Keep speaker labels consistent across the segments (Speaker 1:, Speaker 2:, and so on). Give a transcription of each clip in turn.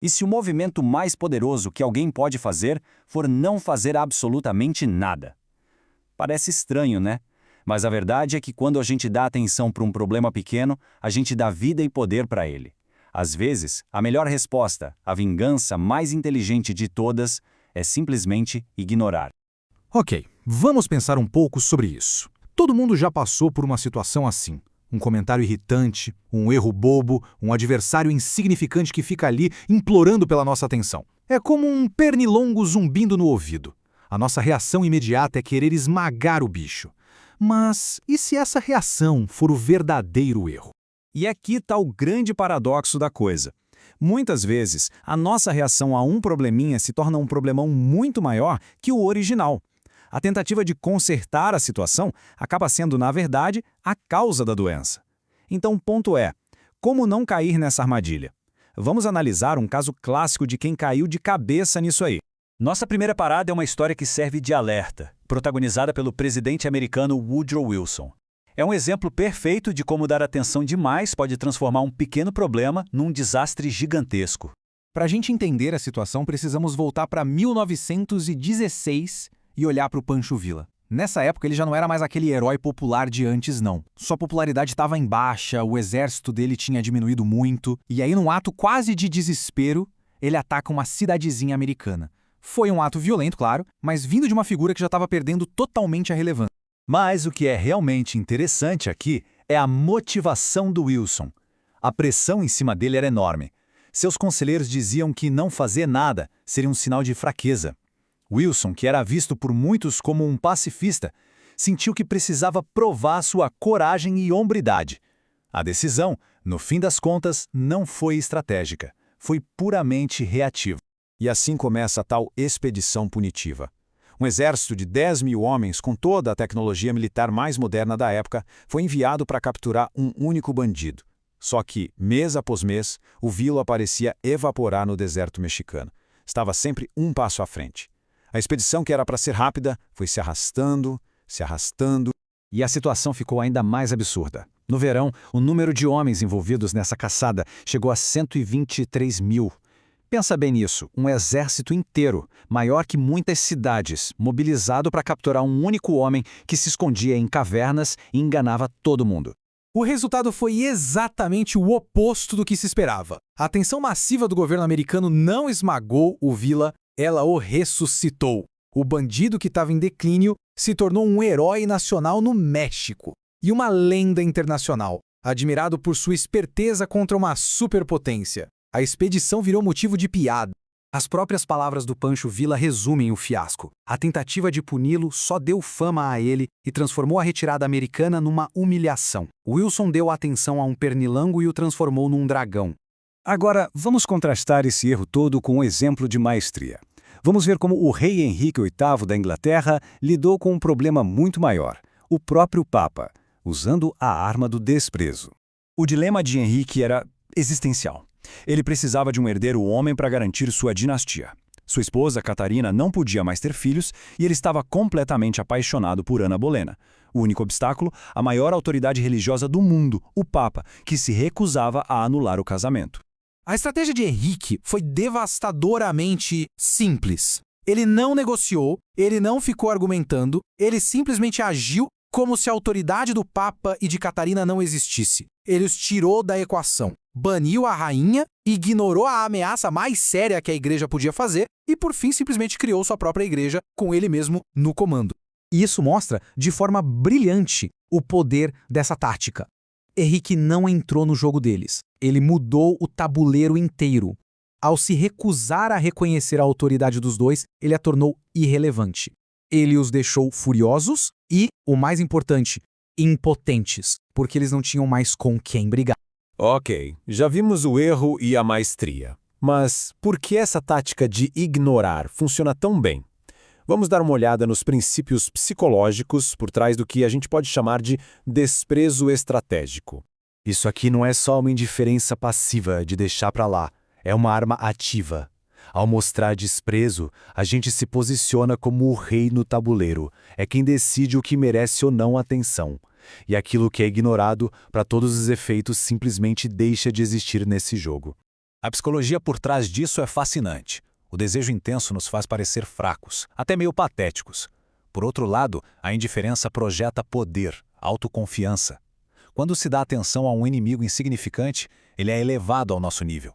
Speaker 1: E se o movimento mais poderoso que alguém pode fazer for não fazer absolutamente nada? Parece estranho, né? Mas a verdade é que quando a gente dá atenção para um problema pequeno, a gente dá vida e poder para ele. Às vezes, a melhor resposta, a vingança mais inteligente de todas, é simplesmente ignorar.
Speaker 2: Ok, vamos pensar um pouco sobre isso. Todo mundo já passou por uma situação assim. Um comentário irritante, um erro bobo, um adversário insignificante que fica ali implorando pela nossa atenção. É como um pernilongo zumbindo no ouvido. A nossa reação imediata é querer esmagar o bicho. Mas e se essa reação for o verdadeiro erro?
Speaker 1: E aqui está o grande paradoxo da coisa. Muitas vezes, a nossa reação a um probleminha se torna um problemão muito maior que o original. A tentativa de consertar a situação acaba sendo, na verdade, a causa da doença. Então o ponto é, como não cair nessa armadilha? Vamos analisar um caso clássico de quem caiu de cabeça nisso aí. Nossa primeira parada é uma história que serve de alerta, protagonizada pelo presidente americano Woodrow Wilson. É um exemplo perfeito de como dar atenção demais pode transformar um pequeno problema num desastre gigantesco.
Speaker 2: Para a gente entender a situação, precisamos voltar para 1916 e olhar para o Pancho Villa. Nessa época, ele já não era mais aquele herói popular de antes, não. Sua popularidade estava em baixa, o exército dele tinha diminuído muito, e aí, num ato quase de desespero, ele ataca uma cidadezinha americana. Foi um ato violento, claro, mas vindo de uma figura que já estava perdendo totalmente a relevância.
Speaker 1: Mas o que é realmente interessante aqui é a motivação do Wilson. A pressão em cima dele era enorme. Seus conselheiros diziam que não fazer nada seria um sinal de fraqueza. Wilson, que era visto por muitos como um pacifista, sentiu que precisava provar sua coragem e hombridade. A decisão, no fim das contas, não foi estratégica, foi puramente reativa. E assim começa a tal expedição punitiva. Um exército de 10 mil homens, com toda a tecnologia militar mais moderna da época, foi enviado para capturar um único bandido. Só que, mês após mês, o Villa parecia evaporar no deserto mexicano. Estava sempre um passo à frente. A expedição, que era para ser rápida, foi se arrastando, e a situação ficou ainda mais absurda. No verão, o número de homens envolvidos nessa caçada chegou a 123 mil. Pensa bem nisso, um exército inteiro, maior que muitas cidades, mobilizado para capturar um único homem que se escondia em cavernas e enganava todo mundo.
Speaker 2: O resultado foi exatamente o oposto do que se esperava. A atenção massiva do governo americano não esmagou o Villa, ela o ressuscitou. O bandido que estava em declínio se tornou um herói nacional no México e uma lenda internacional, admirado por sua esperteza contra uma superpotência. A expedição virou motivo de piada. As próprias palavras do Pancho Villa resumem o fiasco. A tentativa de puni-lo só deu fama a ele e transformou a retirada americana numa humilhação. Wilson deu atenção a um pernilongo e o transformou num dragão.
Speaker 1: Agora, vamos contrastar esse erro todo com um exemplo de maestria. Vamos ver como o rei Henrique VIII da Inglaterra lidou com um problema muito maior, o próprio Papa, usando a arma do desprezo. O dilema de Henrique era existencial. Ele precisava de um herdeiro homem para garantir sua dinastia. Sua esposa, Catarina, não podia mais ter filhos e ele estava completamente apaixonado por Ana Bolena. O único obstáculo, a maior autoridade religiosa do mundo, o Papa, que se recusava a anular o casamento.
Speaker 2: A estratégia de Henrique foi devastadoramente simples. Ele não negociou, ele não ficou argumentando, ele simplesmente agiu como se a autoridade do Papa e de Catarina não existisse. Ele os tirou da equação, baniu a rainha, ignorou a ameaça mais séria que a igreja podia fazer e, por fim, simplesmente criou sua própria igreja com ele mesmo no comando. E isso mostra, de forma brilhante, o poder dessa tática. Henrique não entrou no jogo deles. Ele mudou o tabuleiro inteiro. Ao se recusar a reconhecer a autoridade dos dois, ele a tornou irrelevante. Ele os deixou furiosos e, o mais importante, impotentes, porque eles não tinham mais com quem brigar.
Speaker 3: Ok, já vimos o erro e a maestria. Mas por que essa tática de ignorar funciona tão bem? Vamos dar uma olhada nos princípios psicológicos por trás do que a gente pode chamar de desprezo estratégico.
Speaker 1: Isso aqui não é só uma indiferença passiva de deixar para lá, é uma arma ativa. Ao mostrar desprezo, a gente se posiciona como o rei no tabuleiro, é quem decide o que merece ou não atenção. E aquilo que é ignorado, para todos os efeitos, simplesmente deixa de existir nesse jogo. A psicologia por trás disso é fascinante. O desejo intenso nos faz parecer fracos, até meio patéticos. Por outro lado, a indiferença projeta poder, autoconfiança. Quando se dá atenção a um inimigo insignificante, ele é elevado ao nosso nível.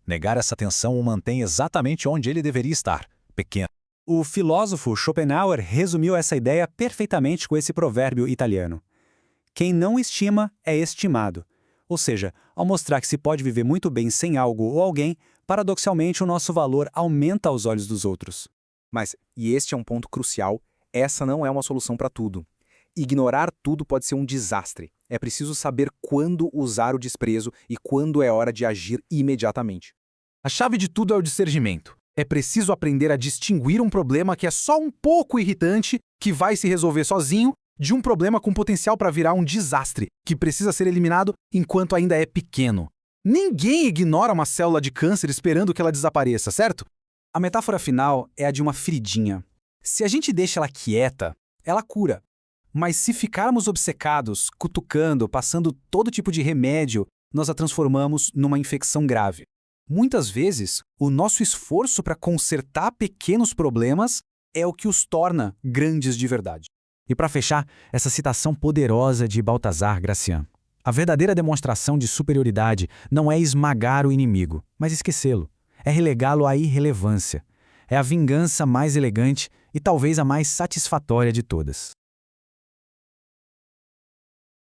Speaker 1: Negar essa atenção o mantém exatamente onde ele deveria estar, pequeno.
Speaker 4: O filósofo Schopenhauer resumiu essa ideia perfeitamente com esse provérbio italiano. Quem não estima é estimado. Ou seja, ao mostrar que se pode viver muito bem sem algo ou alguém, paradoxalmente o nosso valor aumenta aos olhos dos outros.
Speaker 5: Mas, e este é um ponto crucial, essa não é uma solução para tudo. Ignorar tudo pode ser um desastre. É preciso saber quando usar o desprezo e quando é hora de agir imediatamente.
Speaker 2: A chave de tudo é o discernimento. É preciso aprender a distinguir um problema que é só um pouco irritante, que vai se resolver sozinho, de um problema com potencial para virar um desastre, que precisa ser eliminado enquanto ainda é pequeno. Ninguém ignora uma célula de câncer esperando que ela desapareça, certo?
Speaker 4: A metáfora final é a de uma feridinha. Se a gente deixa ela quieta, ela cura. Mas se ficarmos obcecados, cutucando, passando todo tipo de remédio, nós a transformamos numa infecção grave. Muitas vezes, o nosso esforço para consertar pequenos problemas é o que os torna grandes de verdade. E para fechar, essa citação poderosa de Balthazar Gracian. A verdadeira demonstração de superioridade não é esmagar o inimigo, mas esquecê-lo. É relegá-lo à irrelevância. É a vingança mais elegante e talvez a mais satisfatória de todas.